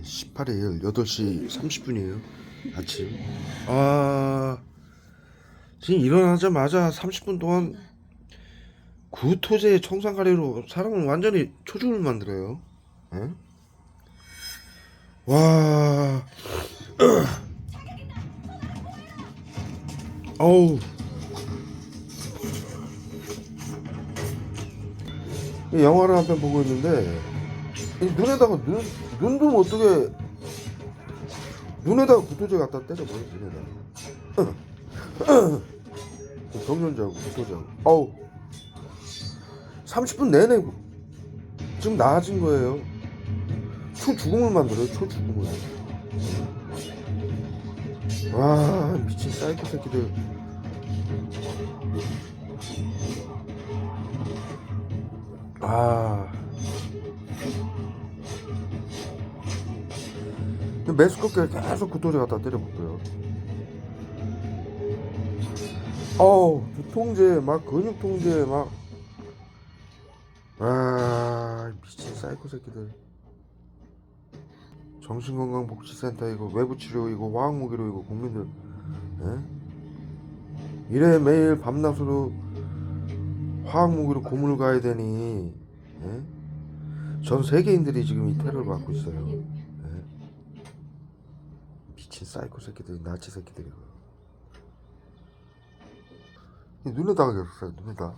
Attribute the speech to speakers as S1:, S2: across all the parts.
S1: 18일 8시 30분이에요. 아침. 지금 일어나자마자 30분 동안 구토제 청산가리로 사람을 완전히 초죽을 만들어요. 에? 와, 어우, 이 영화를 한 편 보고 있는데 이 눈에다가 눈도 못 뜨게 눈에다가 구토제 갖다 때려버려. 눈에다가 경련자하고 구토제하고 어우 30분 내내 지금 나아진 거예요. 초죽음을 만들어요. 초죽음을. 와, 미친 사이코 새끼들. 메스껍게 계속 구토제 갖다 때려볼게요. 어우, 두통제 막 근육통제 막. 미친 사이코 새끼들. 정신건강복지센터 이거 외부치료 이거 화학무기로 이거 국민들 이래 매일 밤낮으로 화학무기로 고문을 가야 되니 전 세계인들이 지금 이 테러를 받고 있어요. 미친 사이코 새끼들이 나치 새끼들이고 눈에다가 계속 눈에다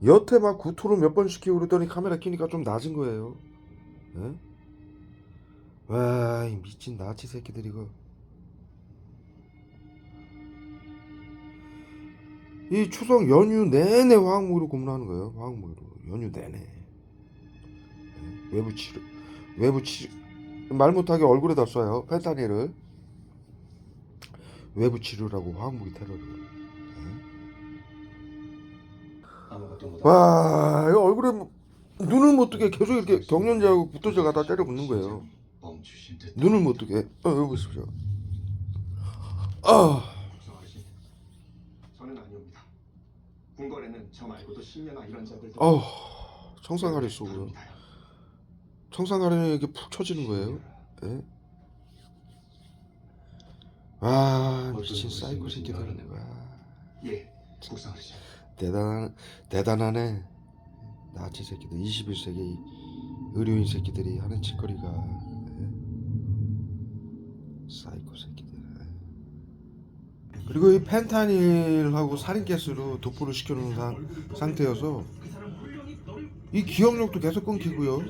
S1: 여태 막 구토를 몇 번 시키고 그러더니 카메라 켜니까 좀 낮은 거예요. 와, 이 미친 나치 새끼들 이거. 이 추석 연휴 내내 화학무기로 고문하는 거예요. 화학무기로 연휴 내내. 외부치료 말 못하게 얼굴에다 쏴요. 펜타닐을 외부치료라고 화학무기 테러를. 와, 이거 얼굴에 눈을 못 뜨게 계속 이렇게 경련자하고 구토제 갖다 때려 붙는 거예요. 눈을 못 뜨게. 여기 보십시오.
S2: 저는 아니옵니다. 궁궐에는 저 말고도 신녀나 이런 자들도.
S1: 청산가리 쏘고요. 청산가리는 이렇게 푹 쳐지는 거예요. 예? 와, 미친 사이코 새끼들.
S2: 예, 국상하시.
S1: 대단하네. 나치 새끼들. 21세기 의료인 새끼들이 하는 짓거리가. 사이코 새끼들. 그리고 이 펜타닐하고 살인가스로 도포를 시켜놓은 상태여서 이 기억력도 계속 끊기고요.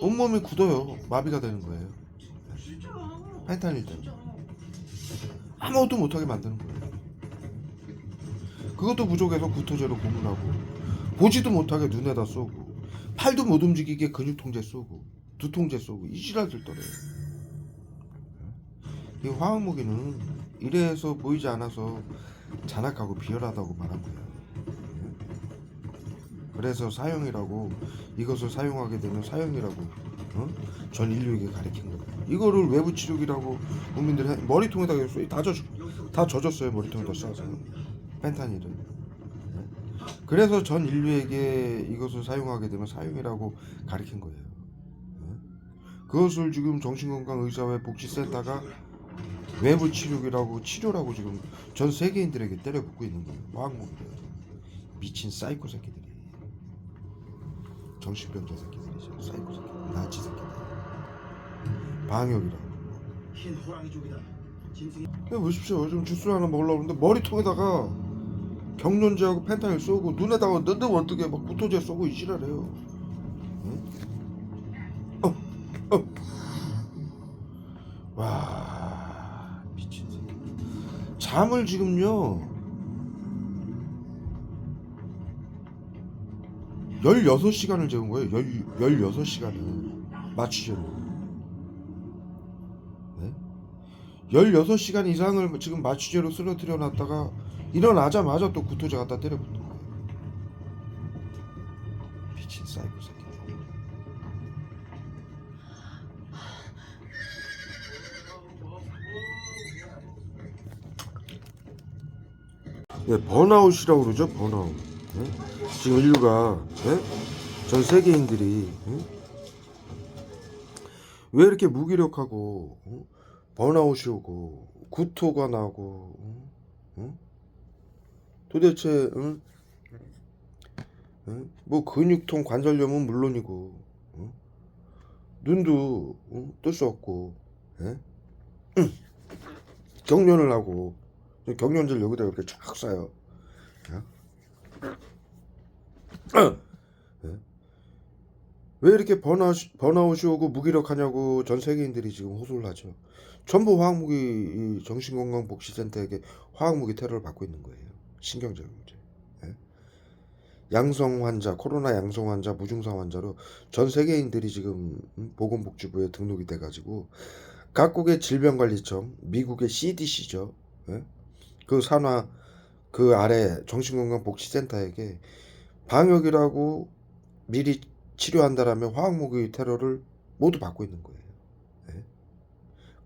S1: 온몸이 굳어요. 마비가 되는 거예요. 펜타닐 때문에 아무것도 못하게 만드는 거예요. 그것도 부족해서 구토제로 고문하고 보지도 못하게 눈에다 쏘고 팔도 못 움직이게 근육통제 쏘고 두통제 쏘고 이 지랄들 떨어요. 이 화학무기는 이래서 보이지 않아서 잔악하고 비열하다고 말한 거예요. 그래서 사형이라고, 이것을 사용하게 되면 사형이라고 전 인류에게 가르친 거예요. 이거를 외부 치료기라고 국민들이 머리통에다 다 젖었어요. 머리통에다 쏴서 펜타닐을. 그래서 전 인류에게 이것을 사용하게 되면 사형이라고 가르친 거예요. 그것을 지금 정신건강의사회 복지센터가 외부 치료기라고 치료라고 지금 전 세계인들에게 때려붓고 있는 거예요. 화학무기를. 미친 사이코 새끼들이. 정신병자 새끼들이죠. 사이코 새끼들. 나치 새끼들. 방역이라고.
S3: 흰 호랑이족이다.
S1: 보십시오. 지금 주스 하나 먹으려고 하는데 머리통에다가 경련제하고 펜타닐 쏘고 눈에다가 눈도 못 뜨게 막 구토제 쏘고 이 지랄해요. 와, 미친 새끼. 잠을 지금요 16시간을 재운 거예요. 16시간을 맞추려고. 16시간 이상을 지금 마취제로 쓰러뜨려 놨다가 일어나자마자 또 구토제 갖다 때려붙는 거예요. 미친 사이코 새끼. 번아웃이라고 그러죠. 번아웃. 지금 인류가 전 세계인들이 왜 이렇게 무기력하고 번아웃이 오고 구토가 나고 도대체 뭐 근육통 관절염은 물론이고 눈도 뜰 수 없고 경련을 하고 경련제를 여기다 이렇게 쫙 쏴요. 왜 이렇게 번아웃이 오고 무기력하냐고 전 세계인들이 지금 호소를 하죠. 전부 화학무기 이 정신건강복지센터에게 화학무기 테러를 받고 있는 거예요. 신경제공제. 양성 환자, 코로나 양성 환자, 무증상 환자로 전 세계인들이 지금 보건복지부에 등록이 돼가지고 각국의 질병관리청, 미국의 CDC죠. 그 산하 그 아래 정신건강복지센터에게 방역이라고 미리 치료한다라면 화학무기 테러를 모두 받고 있는 거예요.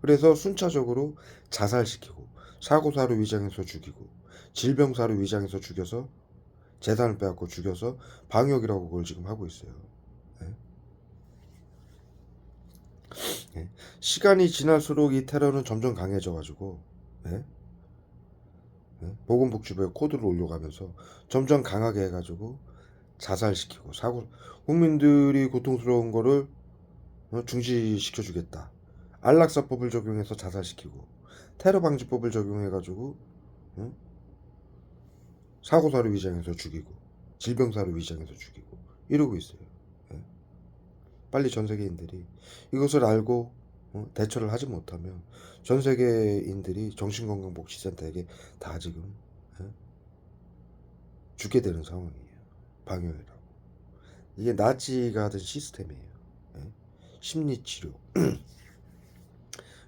S1: 그래서 순차적으로 자살시키고 사고사로 위장해서 죽이고 질병사로 위장해서 죽여서 재산을 빼앗고 죽여서 방역이라고 그걸 지금 하고 있어요. 시간이 지날수록 이 테러는 점점 강해져 가지고 보건복지부에 코드를 올려가면서 점점 강하게 해가지고 자살시키고 사고 국민들이 고통스러운 거를 중지시켜주겠다. 안락사법을 적용해서 자살시키고 테러방지법을 적용해가지고 사고사로 위장해서 죽이고 질병사로 위장해서 죽이고 이러고 있어요. 빨리 전 세계인들이 이것을 알고 대처를 하지 못하면 전 세계인들이 정신건강복지센터에게 다 지금 죽게 되는 상황이에요. 방역이라고. 이게 나치가 하던 시스템이에요. 심리치료,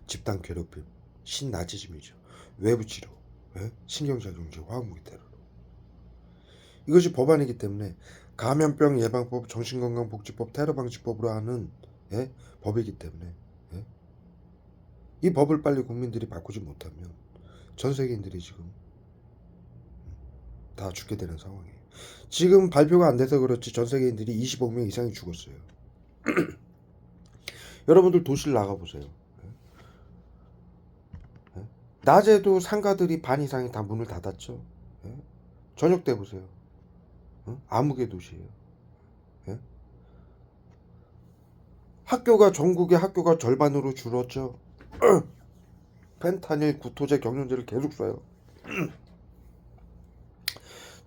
S1: 집단 괴롭힘, 신나치즘이죠. 외부치료, 신경작용제, 화학무기 테러로. 이것이 법안이기 때문에 감염병 예방법, 정신건강복지법, 테러방지법으로 하는 법이기 때문에 이 법을 빨리 국민들이 바꾸지 못하면 전 세계인들이 지금 다 죽게 되는 상황이에요. 지금 발표가 안 돼서 그렇지 전 세계인들이 20억 명 이상이 죽었어요. 여러분들 도시를 나가보세요. 낮에도 상가들이 반 이상이 다 문을 닫았죠. 저녁 때 보세요. 암흑의 도시예요. 학교가 전국의 학교가 절반으로 줄었죠. 펜타닐, 구토제, 경련제를 계속 써요.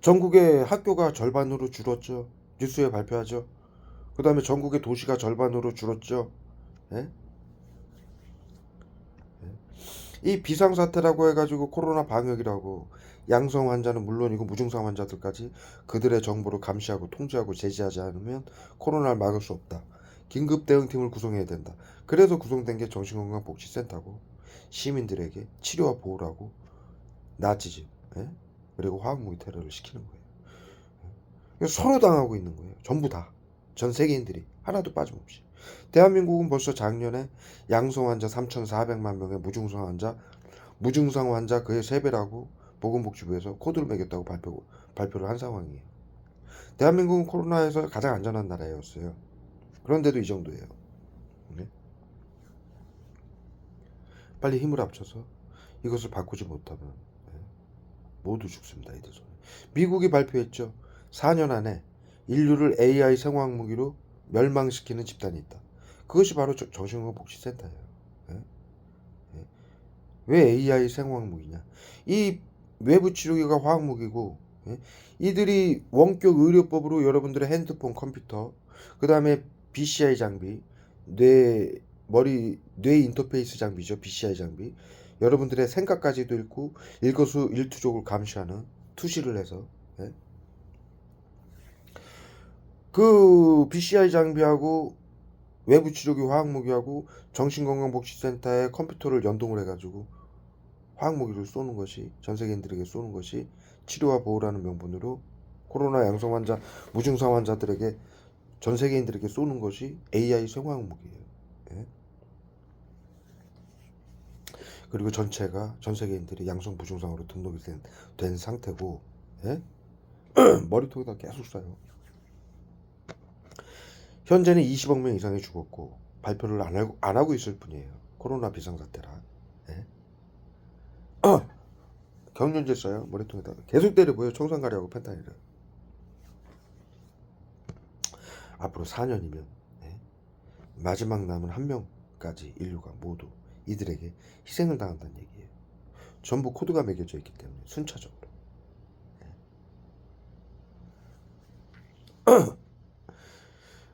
S1: 전국의 학교가 절반으로 줄었죠. 뉴스에 발표하죠. 그 다음에 전국의 도시가 절반으로 줄었죠. 이 비상사태라고 해가지고 코로나 방역이라고 양성 환자는 물론이고 무증상 환자들까지 그들의 정보를 감시하고 통제하고 제지하지 않으면 코로나를 막을 수 없다. 긴급대응팀을 구성해야 된다. 그래서 구성된 게 정신건강복지센터고 시민들에게 치료와 보호를 하고 나치즘 그리고 화학무기 테러를 시키는 거예요. 서로 당하고 있는 거예요. 전부 다. 전 세계인들이 하나도 빠짐없이. 대한민국은 벌써 작년에 양성 환자 3,400만 명의 무증상 환자 그의 3배라고 보건복지부에서 코드를 매겼다고 발표를 한 상황이에요. 대한민국은 코로나에서 가장 안전한 나라였어요. 그런데도 이 정도예요. 빨리 힘을 합쳐서 이것을 바꾸지 못하면 모두 죽습니다. 이들 손에. 미국이 발표했죠. 4년 안에 인류를 AI 생화학무기로 멸망시키는 집단이 있다. 그것이 바로 정신건강복지센터예요. 왜 AI 생화학무기냐? 이 외부 치료기가 화학무기고 이들이 원격 의료법으로 여러분들의 핸드폰, 컴퓨터, 그 다음에 BCI 장비, 뇌 인터페이스 장비죠. BCI 장비. 여러분들의 생각까지도 읽고 일거수일투족을 감시하는 투시를 해서 그 BCI 장비하고 외부 치료기 화학무기하고 정신건강복지센터의 컴퓨터를 연동을 해가지고 화학무기를 쏘는 것이 전 세계인들에게 쏘는 것이 치료와 보호라는 명분으로 코로나 양성 환자, 무증상 환자들에게 전 세계인들에게 쏘는 것이 AI 생화학무기예요. 그리고 전체가 전 세계인들이 양성 무증상으로 등록이 된 상태고 머리통에다 계속 쏴요. 현재는 20억 명 이상이 죽었고 발표를 안 하고 있을 뿐이에요. 코로나 비상사태라. 예? 경련제 써요. 머리통에다가 계속 때려보여. 청산가리하고 펜타닐을. 앞으로 4년이면 마지막 남은 한 명까지 인류가 모두 이들에게 희생을 당한다는 얘기예요. 전부 코드가 매겨져 있기 때문에 순차적으로.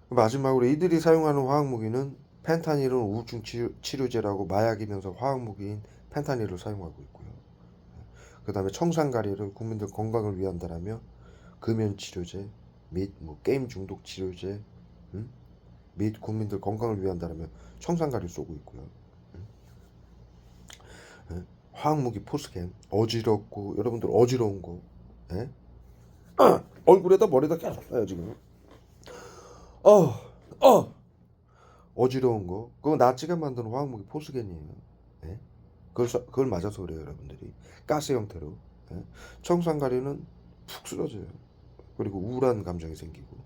S1: 마지막으로 이들이 사용하는 화학무기는 펜타닐은 우울증 치료제라고 마약이면서 화학무기인 펜타닐을 사용하고 있고요. 그 다음에 청산가리를 국민들 건강을 위한다라며 금연치료제 및 게임 중독 치료제 및 국민들 건강을 위한다라며 청산가리를 쏘고 있고요. 화학무기 포스겐 어지럽고 여러분들 어지러운 거 얼굴에다 머리에다 계속 쏴요 지금. 어지러운 거 그거 나치가 만든 화학무기 포스겐이에요. 그걸 맞아서 그래요 여러분들이. 가스 형태로. 청산가리는 푹 쓰러져요. 그리고 우울한 감정이 생기고.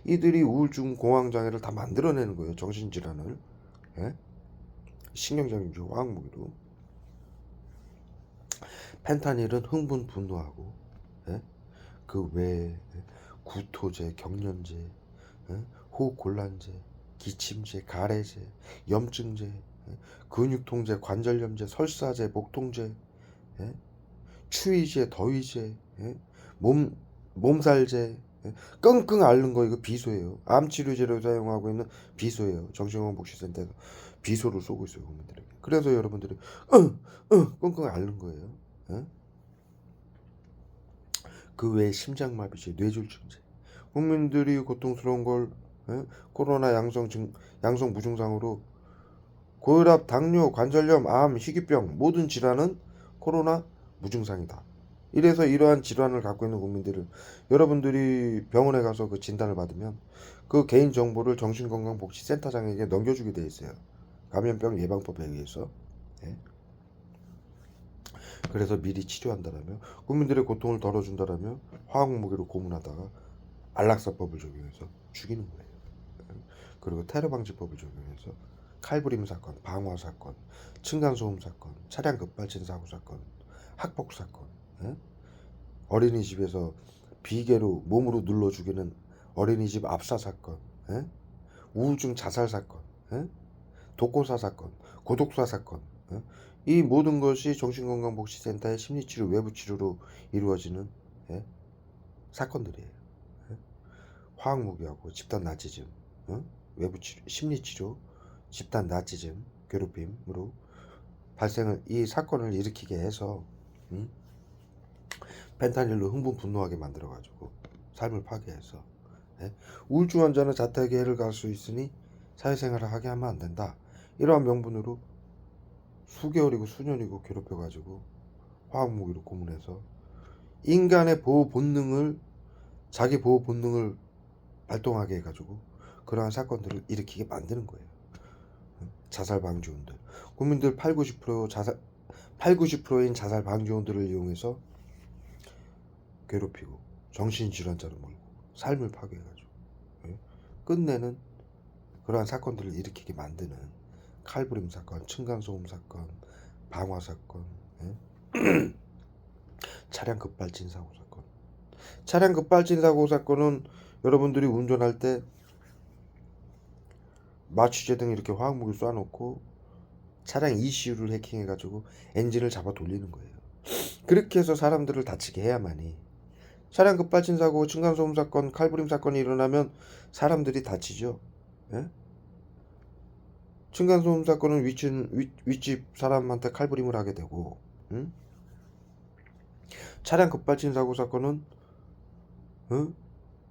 S1: 이들이 우울증 공황장애를 다 만들어내는 거예요. 정신질환을. 신경적인 화학무기로. 펜타닐은 흥분 분노하고 그 외에 구토제, 경련제, 호흡곤란제, 기침제, 가래제, 염증제, 근육통제, 관절염제, 설사제, 목통제, 추위제, 더위제, 몸살제, 끙끙 앓는 거 이거 비소예요. 암치료제로 사용하고 있는 비소예요. 정신건강복지센터에서 비소를 쏘고 있어요 국민들에게. 그래서 여러분들이 끙끙 앓는 거예요. 그 외에 심장마비제, 뇌졸중제. 국민들이 고통스러운 걸 코로나 양성 무증상으로 고혈압, 당뇨, 관절염, 암, 희귀병 모든 질환은 코로나 무증상이다. 이래서 이러한 질환을 갖고 있는 국민들을 여러분들이 병원에 가서 그 진단을 받으면 그 개인 정보를 정신건강복지센터장에게 넘겨주게 돼 있어요. 감염병 예방법에 의해서. 그래서 미리 치료한다라며 국민들의 고통을 덜어준다라며 화학무기로 고문하다가 안락사법을 적용해서 죽이는 거예요. 그리고 테러방지법을 적용해서 칼부림 사건, 방화 사건, 층간소음 사건, 차량 급발진 사고 사건, 학폭 사건, 어린이집에서 비계로 몸으로 눌러 죽이는 어린이집 압사 사건, 우울증 자살 사건, 독고사 사건, 고독사 사건, 이 모든 것이 정신건강복지센터의 심리치료, 외부치료로 이루어지는 사건들이에요. 화학무기하고 집단 나치즘, 외부치료, 심리치료, 집단 나치즘, 괴롭힘으로 발생을 이 사건을 일으키게 해서 펜타닐로 흥분 분노하게 만들어가지고 삶을 파괴해서 우울증 환자는 자택에 해를 갈 수 있으니 사회생활을 하게 하면 안 된다. 이러한 명분으로 수개월이고 수년이고 괴롭혀가지고 화학무기로 고문해서 인간의 보호 본능을 자기 보호 본능을 발동하게 해가지고 그러한 사건들을 일으키게 만드는 거예요. 자살 방지원들 국민들 80-90%인 자살 방지원들을 이용해서 괴롭히고 정신질환자로 몰고 삶을 파괴해가지고 끝내는 그러한 사건들을 일으키게 만드는 칼부림 사건, 층간소음 사건, 방화 사건, 차량 급발진 사고 사건. 차량 급발진 사고 사건은 여러분들이 운전할 때 마취제 등 이렇게 화학무기 쏴놓고 차량 ECU를 해킹해가지고 엔진을 잡아 돌리는 거예요. 그렇게 해서 사람들을 다치게 해야만이. 차량 급발진 사고, 층간소음 사건, 칼부림 사건이 일어나면 사람들이 다치죠. 층간소음 사건은 윗집 사람한테 칼부림을 하게 되고, 차량 급발진 사고 사건은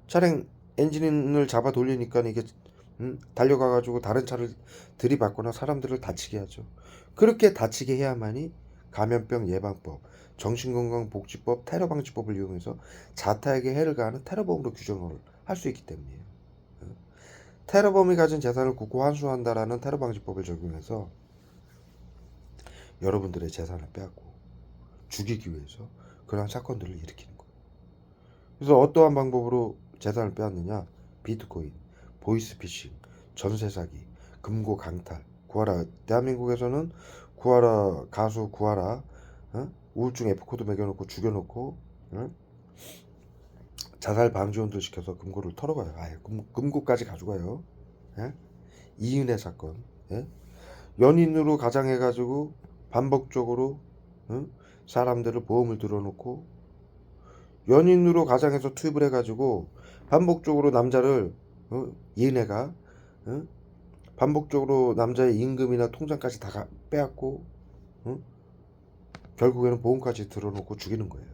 S1: 차량 엔진을 잡아 돌리니까 이게 달려가가지고 다른 차를 들이받거나 사람들을 다치게 하죠. 그렇게 다치게 해야만이 감염병 예방법, 정신건강복지법, 테러방지법을 이용해서 자타에게 해를 가하는 테러범으로 규정을 할 수 있기 때문이에요. 테러범이 가진 재산을 국고 환수한다라는 테러방지법을 적용해서 여러분들의 재산을 빼앗고 죽이기 위해서 그러한 사건들을 일으키는 거예요. 그래서 어떠한 방법으로 재산을 빼앗느냐? 비트코인, 보이스피싱, 전세 사기, 금고 강탈, 구하라. 대한민국에서는 구하라 가수 구하라, 우울증 F코드 매겨놓고 죽여놓고, 자살 방지원도 시켜서 금고를 털어가요. 아예 금고까지 가져가요. 예? 이은혜 사건, 예? 연인으로 가장해가지고 반복적으로, 사람들을 보험을 들어놓고 연인으로 가장해서 투입을 해가지고 반복적으로 남자를, 이은혜가, 반복적으로 남자의 임금이나 통장까지 다 빼앗고, 결국에는 보험까지 들어놓고 죽이는 거예요.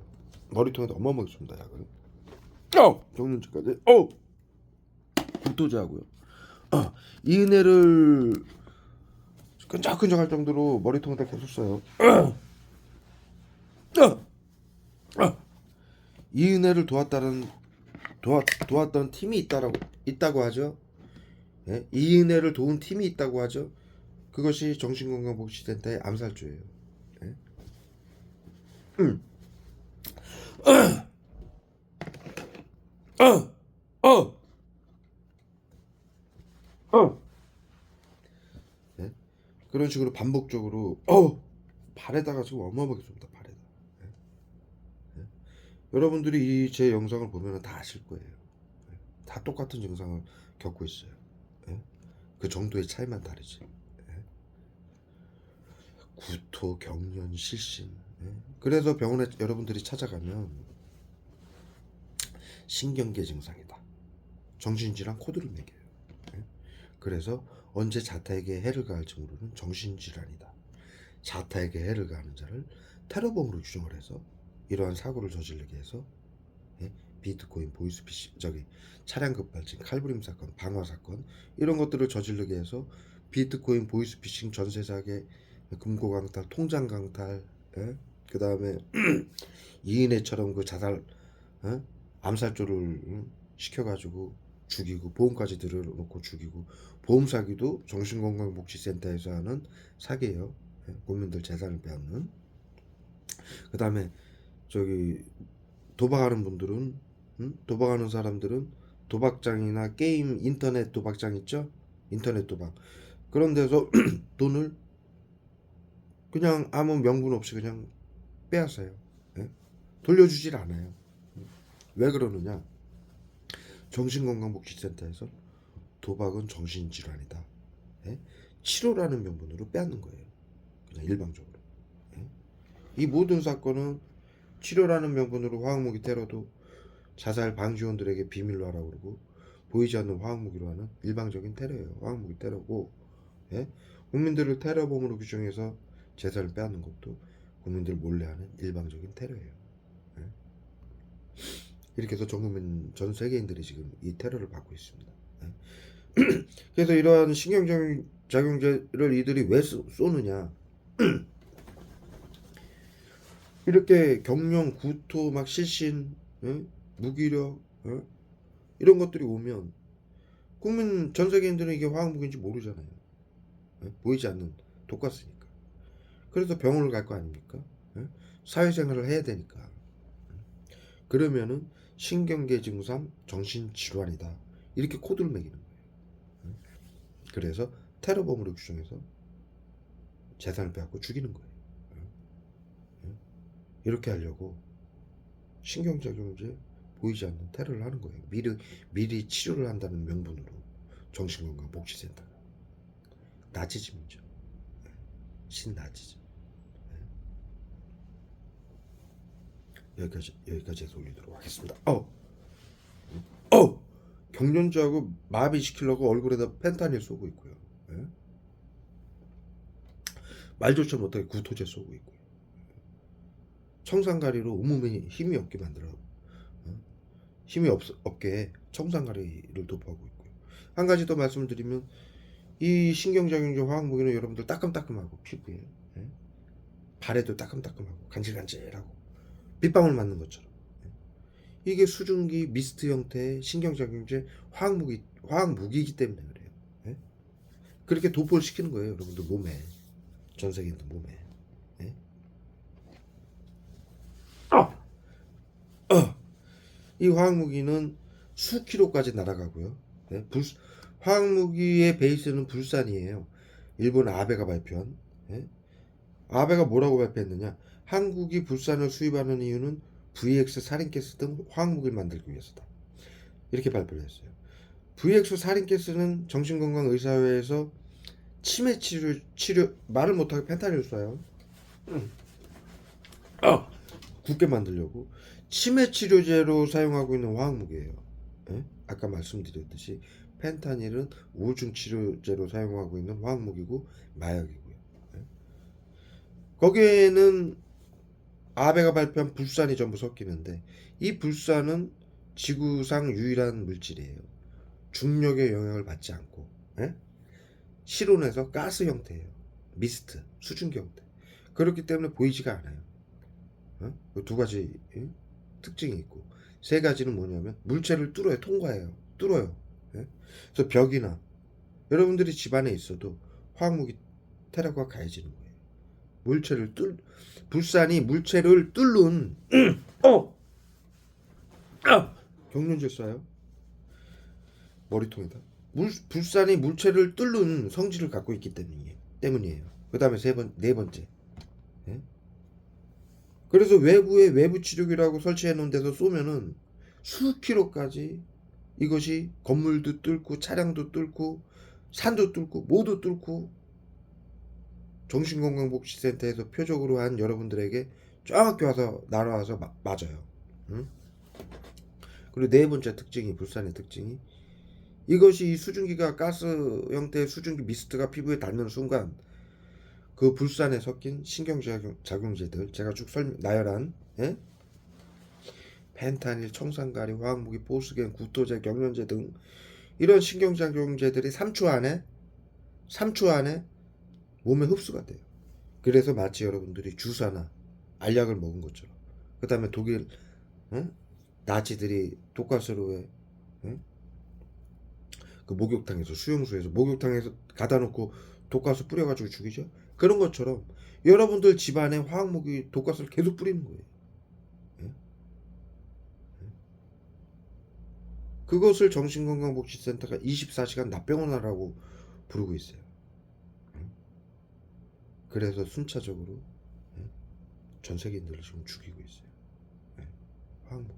S1: 머리통에도 어마어마하게 쏜다 약을. 정년제까지. 구토제하고요. 이은혜를 끈적끈적할 정도로 머리통에다 계속 써요. 이은혜를 도왔던 팀이 있다고 하죠. 예? 이은혜를 도운 팀이 있다고 하죠. 그것이 정신건강복지센터의 암살조예요. 예? 예? 그런 식으로 반복적으로 발에다가 지금 어마어마하게 쏩니다. 발에다. 예? 여러분들이 이 제 영상을 보면 다 아실 거예요. 예? 다 똑같은 증상을 겪고 있어요. 예? 그 정도의 차이만 다르지. 예? 구토, 경련, 실신. 예? 그래서 병원에 여러분들이 찾아가면 신경계 증상이다, 정신질환 코드를 매겨요. 예? 그래서 언제 자타에게 해를 가할지 모르는 정신질환이다, 자타에게 해를 가하는 자를 테러범으로 규정을 해서 이러한 사고를 저지르게 해서, 비트코인, 보이스피싱, 차량 급발진, 칼부림 사건, 방화 사건, 이런 것들을 저지르게 해서 비트코인, 보이스피싱, 전세 사기, 금고 강탈, 통장 강탈, 그 다음에 이은혜처럼 그 자살, 암살조를 시켜가지고 죽이고 보험까지 들여놓고 죽이고, 보험 사기도 정신건강복지센터에서 하는 사기예요. 국민들 재산을 빼앗는. 그 다음에 도박하는 분들은, 도박하는 사람들은 도박장이나 게임, 인터넷 도박장 있죠? 인터넷 도박, 그런 데서 돈을 그냥 아무 명분 없이 그냥 빼앗아요. 돌려주질 않아요. 왜 그러느냐? 정신건강복지센터에서 도박은 정신질환이다, 치료라는 명분으로 빼앗는 거예요. 그냥 일방적으로. 이 모든 사건은 치료라는 명분으로 화학무기 테러도 자살 방지원들에게 비밀로 하라고 그러고, 보이지 않는 화학무기로 하는 일방적인 테러예요. 화학무기 테러고, 국민들을 테러범으로 규정해서 재산을 빼앗는 것도 국민들 몰래 하는 일방적인 테러예요. 이렇게 해서 전 세계인들이 지금 이 테러를 받고 있습니다. 그래서 이러한 신경작용제를 이들이 왜 쏘느냐? 이렇게 경련, 구토, 막 실신, 무기력, 이런 것들이 오면 국민 전 세계인들은 이게 화학무기인지 모르잖아요. 보이지 않는 독가스니까. 그래서 병원을 갈 거 아닙니까? 사회생활을 해야 되니까. 그러면은 신경계 증상, 정신질환이다, 이렇게 코드를 매기는 거예요. 그래서 테러범으로 규정해서 재산을 빼앗고 죽이는 거예요. 이렇게 하려고 신경작용제, 보이지 않는 테러를 하는 거예요. 미리 치료를 한다는 명분으로. 정신건강복지센터가 나치즘이죠. 신나치즘. 여기까지 해서 올리도록 하겠습니다. 경련주하고 마비시키려고 얼굴에다 펜타닐 쏘고 있고요. 말조차 못하게 구토제 쏘고 있고요. 청산가리로 온몸에 힘이 없게 만들어, 힘이 없게 청산가리를 도포하고 있고요. 한 가지 더 말씀드리면, 이 신경작용제 화학무기는 여러분들 따끔따끔하고, 피부에, 발에도 따끔따끔하고 간질간질하고 빗방울 맞는 것처럼, 이게 수증기 미스트 형태의 신경작용제 화학무기이기 때문에 그래요. 그렇게 도포를 시키는 거예요, 여러분들 몸에, 전 세계인들 몸에. 이 화학무기는 수킬로까지 날아가고요. 예? 화학무기의 베이스는 불산이에요. 일본 아베가 발표한. 예? 아베가 뭐라고 발표했느냐? 한국이 불산을 수입하는 이유는 VX 살인가스 등 화학무기를 만들기 위해서다. 이렇게 발표를 했어요. VX 살인가스는 정신건강의사회에서 치매 치료 말을 못하게 펜타닐을 쏴요. 굳게 만들려고 치매 치료제로 사용하고 있는 화학무기예요. 예? 아까 말씀드렸듯이 펜타닐은 우울증 치료제로 사용하고 있는 화학무기고 마약이고요. 예? 거기에는 아베가 발표한 불산이 전부 섞이는데 이 불산은 지구상 유일한 물질이에요. 중력의 영향을 받지 않고 예? 실온에서 가스 형태예요. 미스트, 수증기 형태. 그렇기 때문에 보이지가 않아요. 어? 두 가지 특징이 있고 세 가지는 뭐냐면 물체를 뚫어요. 통과해요. 뚫어요. 예? 그래서 벽이나 여러분들이 집안에 있어도 화학무기 테러가 가해지는 거예요. 불산이 물체를 뚫는 경련질 쏴요. 머리통에다. 불산이 물체를 뚫는 성질을 갖고 있기 때문이에요. 그 다음에 네 번째. 예? 그래서 외부에 외부 치료기라고 설치해 놓은 데서 쏘면은 수킬로까지 이것이 건물도 뚫고 차량도 뚫고 산도 뚫고 모두 뚫고 정신건강복지센터에서 표적으로 한 여러분들에게 정확히 와서 날아와서 맞아요. 응? 그리고 네 번째 특징이 불산의 특징이 이것이 수증기가 가스 형태의 수증기 미스트가 피부에 닿는 순간 그 불산에 섞인 신경작용제들 제가 쭉 나열한 예? 펜타닐, 청산가리, 화학무기, 보스겐, 구토제, 경련제 등 이런 신경작용제들이 3초 안에 몸에 흡수가 돼요. 그래서 마치 여러분들이 주사나 알약을 먹은 것처럼. 그 다음에 독일 나치들이 독가스로 왜 그 목욕탕에서 수용소에서 목욕탕에서 가다 놓고 독가스 뿌려가지고 죽이죠. 그런 것처럼 여러분들 집안에 화학무기 독가스를 계속 뿌리는 거예요. 그것을 정신건강복지센터가 24시간 납병원하라고 부르고 있어요. 그래서 순차적으로 전 세계인들을 지금 죽이고 있어요. 화학무기.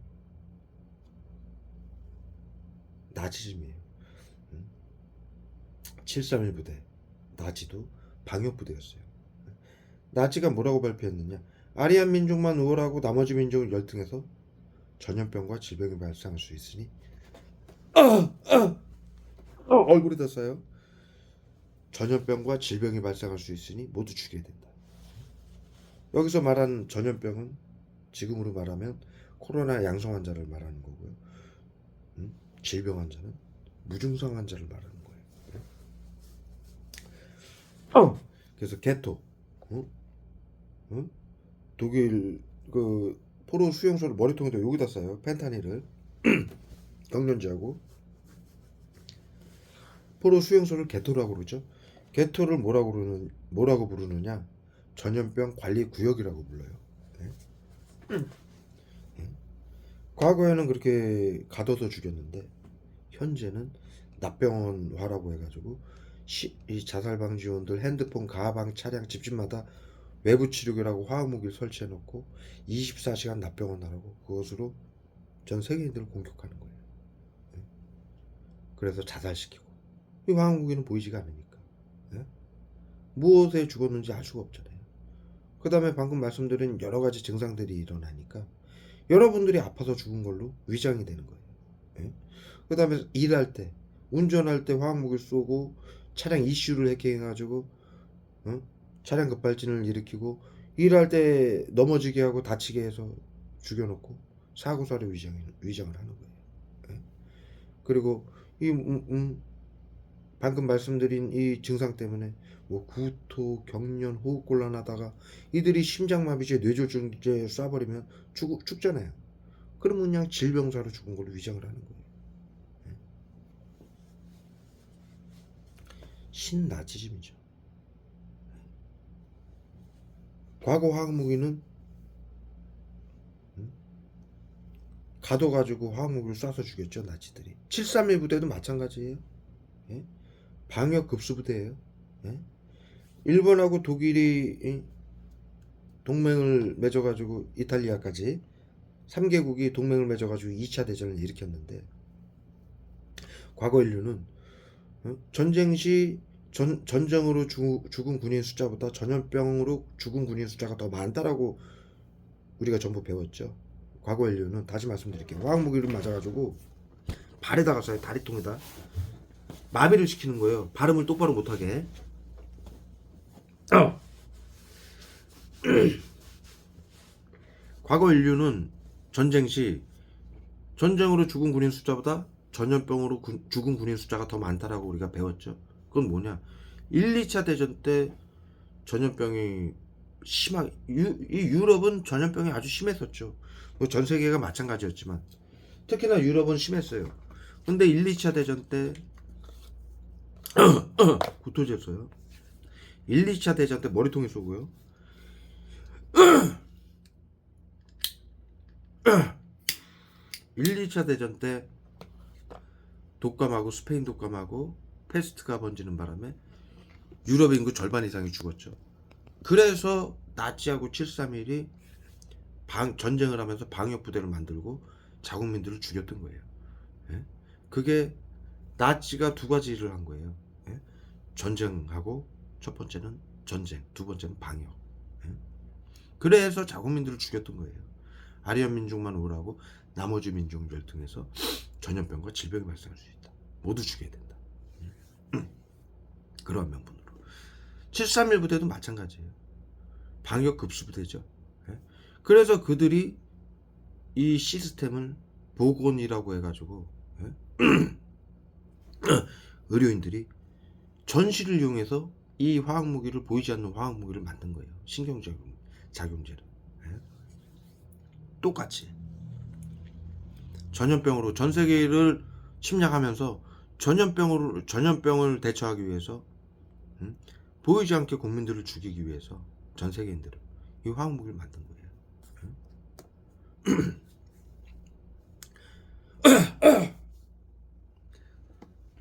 S1: 나치즘이에요. 731 부대 나치도 방역부대였어요. 나치가 뭐라고 발표했느냐? 아리안 민족만 우월하고 나머지 민족은 열등해서 전염병과 질병이 발생할 수 있으니 얼굴에다 써요. 전염병과 질병이 발생할 수 있으니 모두 죽여야 된다. 여기서 말하는 전염병은 지금으로 말하면 코로나 양성 환자를 말하는 거고요. 질병 환자는 무증상 환자를 말하는 거예요. 그래서 게토, 독일 그 포로 수용소를 머리통에다 여기다 써요. 펜타닐을 경련제하고 포로 수용소를 게토라고 그러죠. 게토를 뭐라고 부르느냐? 전염병 관리 구역이라고 불러요. 과거에는 그렇게 가둬서 죽였는데 현재는 납병원화라고 해가지고 이 자살방지원들 핸드폰, 가방, 차량, 집집마다 외부 치료기라고 화학무기를 설치해놓고 24시간 납병원화라고 그것으로 전 세계인들을 공격하는 거예요. 그래서 자살시키고 이 화학무기는 보이지가 않으니까 무엇에 죽었는지 알 수가 없잖아요. 그 다음에 방금 말씀드린 여러 가지 증상들이 일어나니까 여러분들이 아파서 죽은 걸로 위장이 되는 거예요. 그 다음에 일할 때 운전할 때 화학무기를 쏘고 차량 이슈를 해킹해가지고 차량 급발진을 일으키고 일할 때 넘어지게 하고 다치게 해서 죽여놓고 사고사를 위장을 하는 거예요. 그리고 이 방금 말씀드린 이 증상 때문에 뭐 구토, 경련, 호흡곤란하다가 이들이 심장마비제, 뇌졸중제 쏴버리면 죽잖아요. 그러면 그냥 질병사로 죽은 걸로 위장을 하는 거예요. 신나치즘이죠. 과거 화학무기는 가둬가지고 화학무기를 쏴서 죽였죠, 나치들이. 731 부대도 마찬가지예요. 예? 방역 급수부대예요. 예? 일본하고 독일이 동맹을 맺어가지고 이탈리아까지 3개국이 동맹을 맺어가지고 2차 대전을 일으켰는데, 과거 인류는 전쟁 시 전쟁으로 죽은 군인 숫자보다 전염병으로 죽은 군인 숫자가 더 많다라고 우리가 전부 배웠죠. 과거 인류는, 다시 말씀드릴게요, 화학무기를 맞아가지고 발에다가 쏴요. 다리통에다 마비를 시키는 거예요. 발음을 똑바로 못하게. 과거 인류는 전쟁 시 전쟁으로 죽은 군인 숫자보다 전염병으로 죽은 군인 숫자가 더 많다라고 우리가 배웠죠. 그건 뭐냐? 1, 2차 대전 때 전염병이 심하게, 이 유럽은 전염병이 아주 심했었죠. 뭐 전 세계가 마찬가지였지만 특히나 유럽은 심했어요. 근데 1, 2차 대전 때 구토제였어요. 1, 2차 대전 때 머리통에 쏘고요. 1, 2차 대전 때 독감하고 스페인 독감하고 패스트가 번지는 바람에 유럽 인구 절반 이상이 죽었죠. 그래서 나치하고 731이 전쟁을 하면서 방역 부대를 만들고 자국민들을 죽였던 거예요. 예? 그게 나치가 두 가지 일을 한 거예요. 예? 전쟁하고, 첫 번째는 전쟁, 두 번째는 방역. 예? 그래서 자국민들을 죽였던 거예요. 아리안 민족만 오라고 나머지 민족을 통해서 전염병과 질병이 발생할 수 있다. 모두 죽여야 된다. 그러한 명분으로. 731 부대도 마찬가지예요. 방역 급수 부대죠. 예? 그래서 그들이 이 시스템을 보건이라고 해가지고, 예? 의료인들이 전시를 이용해서 이 화학무기를, 보이지 않는 화학무기를 만든 거예요. 신경작용제를. 예? 똑같이 전염병으로 전 세계를 침략하면서 전염병을 대처하기 위해서, 보이지 않게 국민들을 죽이기 위해서 전 세계인들은 이 화학무기를 만든 거예요.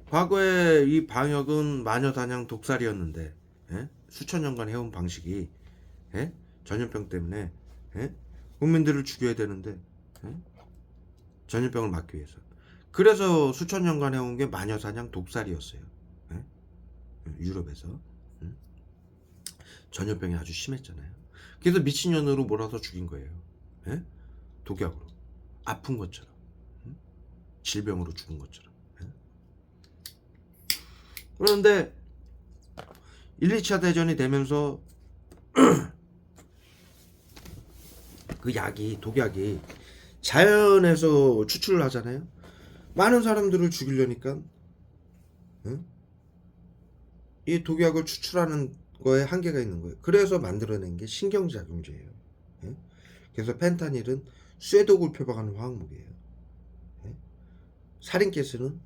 S1: 과거에 이 방역은 마녀사냥 독살이었는데, 예? 수천 년간 해온 방식이, 예? 전염병 때문에, 예? 국민들을 죽여야 되는데, 예? 전염병을 막기 위해서. 그래서 수천 년간 해온 게 마녀사냥 독살이었어요. 예? 유럽에서. 전염병이 아주 심했잖아요. 그래서 미친년으로 몰아서 죽인 거예요. 예? 독약으로. 아픈 것처럼. 질병으로 죽은 것처럼. 예? 그런데 1, 2차 대전이 되면서 그 약이, 독약이 자연에서 추출을 하잖아요. 많은 사람들을 죽이려니까, 이 독약을 추출하는 거에 한계가 있는 거예요. 그래서 만들어낸 게 신경작용제예요. 그래서 펜타닐은 쇠독을 표방하는 화학무기예요. 살인가스는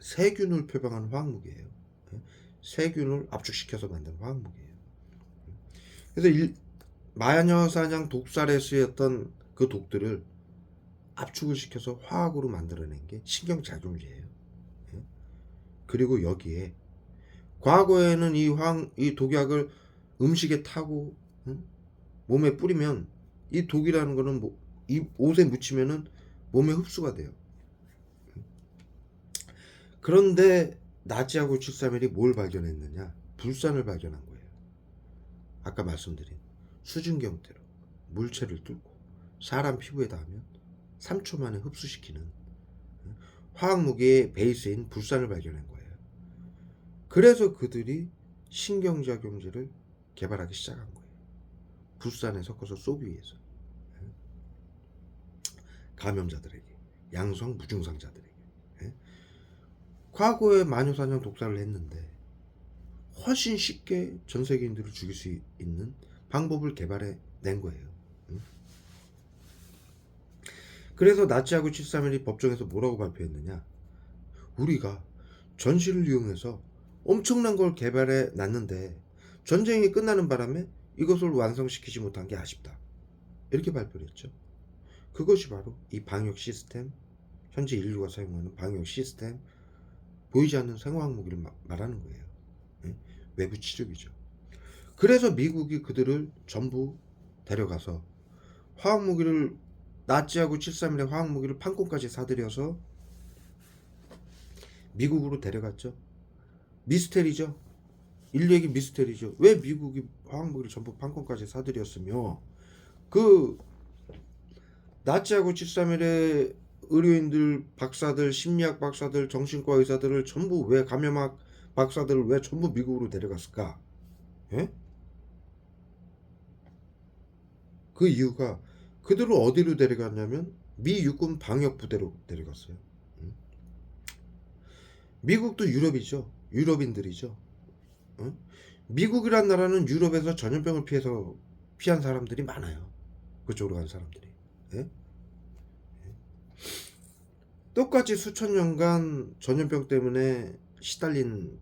S1: 세균을 표방하는 화학무기예요. 세균을 압축시켜서 만든 화학무기예요. 그래서 마녀사냥 독살에 쓰였던 그 독들을 압축을 시켜서 화학으로 만들어낸 게 신경작용제예요. 그리고 여기에 과거에는 이 독약을 음식에 타고 몸에 뿌리면, 이 독이라는 거는 이 옷에 묻히면은 몸에 흡수가 돼요. 그런데 나치하고 731이 뭘 발견했느냐? 불산을 발견한 거예요. 아까 말씀드린 수증기형태로 물체를 뚫고 사람 피부에 닿으면 3초 만에 흡수시키는 화학무기의 베이스인 불산을 발견한 거예요. 그래서 그들이 신경작용제를 개발하기 시작한 거예요. 불산에 섞어서 쏘기 위해서. 감염자들에게, 양성 무증상자들에게. 과거에 마녀사냥 독살을 했는데 훨씬 쉽게 전 세계인들을 죽일 수 있는 방법을 개발해 낸 거예요. 그래서 나치하고 731이 법정에서 뭐라고 발표했느냐? 우리가 전시를 이용해서 엄청난 걸 개발해 놨는데 전쟁이 끝나는 바람에 이것을 완성시키지 못한 게 아쉽다. 이렇게 발표를 했죠. 그것이 바로 이 방역 시스템, 현재 인류가 사용하는 방역 시스템, 보이지 않는 생화학 무기를 말하는 거예요. 예? 외부 치료기죠. 그래서 미국이 그들을 전부 데려가서 화학 무기를, 나치하고 731의 화학 무기를 판권까지 사들여서 미국으로 데려갔죠. 미스테리죠. 인류에게 미스테리죠. 왜 미국이 화학 무기를 전부 판권까지 사들였으며 그 나치하고 731의 의료인들, 박사들, 심리학 박사들, 정신과 의사들을 전부 왜, 감염학 박사들을 왜 전부 미국으로 데려갔을까? 예? 그 이유가 그들을 어디로 데려갔냐면 미 육군 방역 부대로 데려갔어요. 미국도 유럽이죠. 유럽인들이죠. 미국이란 나라는 유럽에서 전염병을 피한 사람들이 많아요. 그쪽으로 간 사람들이. 예? 똑같이 수천 년간 전염병 때문에 시달린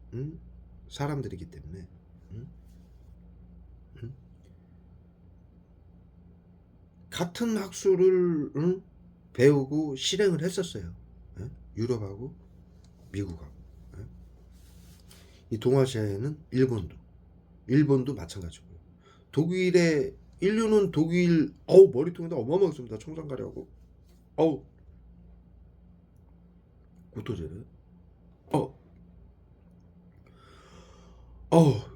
S1: 사람들이기 때문에 같은 학술을 배우고 실행을 했었어요. 예? 유럽하고 미국하고. 예? 이 동아시아에는 일본도 마찬가지고요. 독일의 인류는 독일, 머리통에다 어마어마했습니다. 청산가리하고. 구토제를.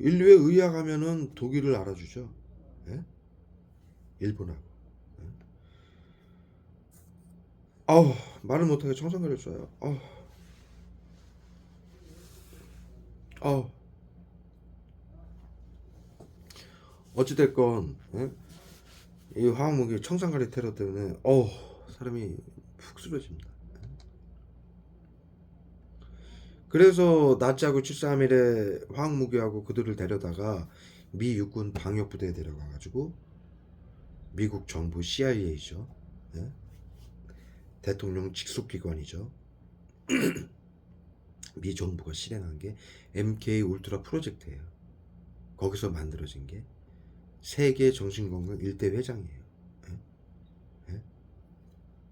S1: 인류의 의학하면은 독일을 알아주죠. 예? 일본하고. 예? 말을 못하게 청산가리를 쏴요. 어찌됐건, 예? 이 화학무기 청산가리 테러 때문에 사람이 푹 쓰러집니다. 그래서 나치하고 731의 화학무기하고 그들을 데려다가 미 육군 방역부대에 데려가가지고 미국 정부 CIA죠. 예? 대통령 직속기관이죠. 미 정부가 실행한 게 MK 울트라 프로젝트예요. 거기서 만들어진 게 세계 정신건강 1대 회장이에요. 예? 예?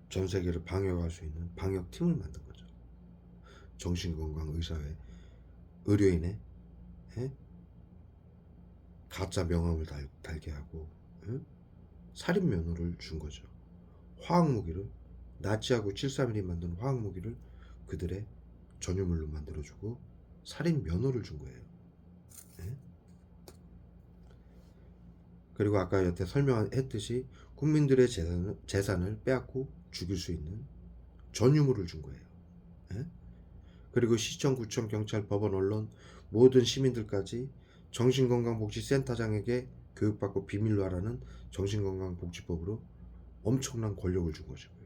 S1: 전 세계를 방역할 수 있는 방역팀을 만든 거죠. 정신건강 의사회 의료인의 예? 가짜 명함을 달게 하고 예? 살인 면허를 준 거죠. 화학무기를, 나치하고 731이 만든 화학무기를 그들의 전유물로 만들어주고 살인 면허를 준 거예요. 예? 그리고 아까 여태 설명했듯이 국민들의 재산을 빼앗고 죽일 수 있는 전유물을 준 거예요. 예? 그리고 시청, 구청, 경찰, 법원, 언론 모든 시민들까지 정신건강복지센터장에게 교육받고 비밀로 하라는 정신건강복지법으로 엄청난 권력을 준 것이고요.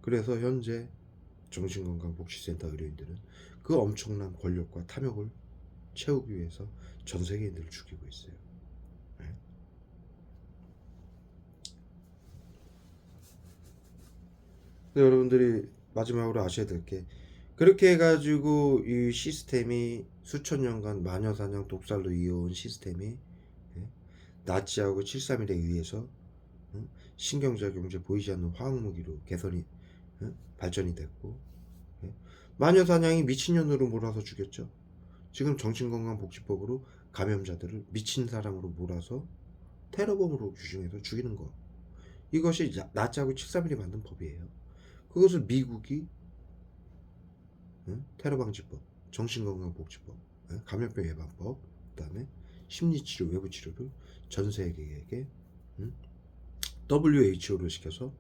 S1: 그래서 현재 정신건강복지센터 의료인들은 그 엄청난 권력과 탐욕을 채우기 위해서 전 세계인들을 죽이고 있어요. 네? 여러분들이 마지막으로 아셔야 될 게, 그렇게 해가지고 이 시스템이 수천 년간 마녀사냥 독살로 이어온 시스템이 나치하고 731에 의해서 신경작용제 보이지 않는 화학무기로 개선이 발전이 됐고, 마녀사냥이 미친년으로 몰아서 죽였죠. 지금 정신건강복지법으로 감염자들을 미친 사람으로 몰아서 테러범으로 규정해서 죽이는 거, 이것이 나치하고 731이 만든 법이에요. 그것을 미국이 테러방지법, 정신건강복지법, 감염병 예방법, 그 다음에 심리치료, 외부치료를 전 세계에게 WHO를 시켜서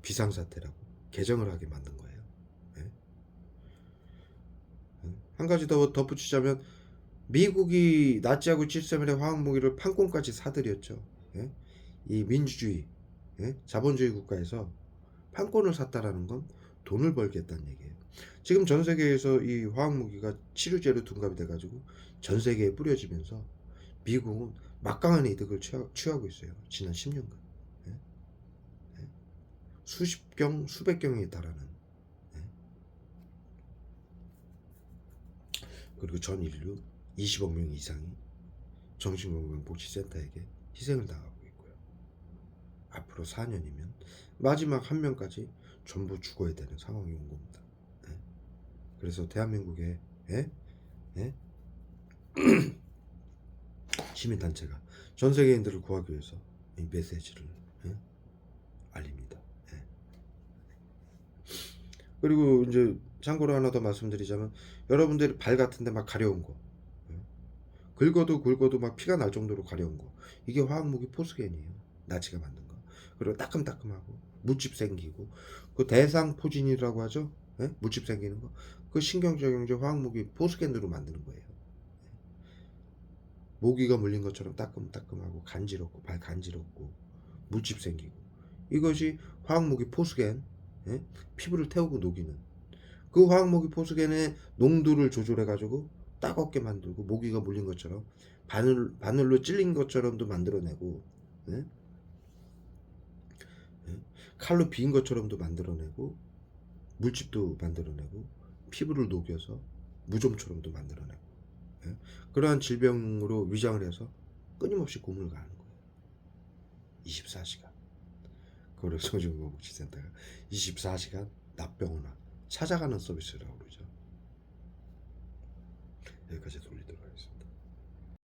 S1: 비상사태라고 개정을 하게 만든 거예요. 한 가지 더 덧붙이자면 미국이 나치하고 731의 화학무기를 판권까지 사들였죠. 이 민주주의, 자본주의 국가에서 판권을 샀다라는 건 돈을 벌겠다는 얘기예요. 지금 전 세계에서 이 화학무기가 치료제로 둔갑이 돼가지고 전 세계에 뿌려지면서 미국은 막강한 이득을 취하고 있어요. 지난 10년간. 수십 경, 수백 경에 달하는. 그리고 전 인류 20억 명 이상이 정신건강복지센터에게 희생을 당하고 있고요. 앞으로 앞으로 4년이면 마지막 한 명까지 전부 죽어야 되는 상황이 온 겁니다. 예? 그래서 대한민국에 예? 예? 시민단체가 전 세계인들을 구하기 위해서 이 메시지를 예? 알립니다. 예. 그리고 이제 참고로 하나 더 말씀드리자면 여러분들이 발 같은데 막 가려운 거 예? 긁어도 막 피가 날 정도로 가려운 거 이게 화학무기 포스겐이에요. 나치가 만든 거. 그리고 따끔따끔하고 물집 생기고 그 대상포진이라고 하죠. 예? 물집 생기는 거. 그 신경적용제 화학무기 포스겐으로 만드는 거예요. 모기가 물린 것처럼 따끔따끔하고 간지럽고 발 간지럽고 물집 생기고 이것이 화학무기 포스겐 예? 피부를 태우고 녹이는 그 화학무기 포스겐의 농도를 조절해 가지고 따갑게 만들고 모기가 물린 것처럼 바늘로 찔린 것처럼도 만들어내고 예? 예? 칼로 비인 것처럼도 만들어내고 물집도 만들어내고 피부를 녹여서 무좀처럼도 만들어내고 예? 그러한 질병으로 위장을 해서 끊임없이 고문을 가는 거예요. 24시간. 그걸 소중건강복지센터가 24시간 납병원아 찾아가는 서비스라고 그러죠. 여기까지 돌리도록 하겠습니다.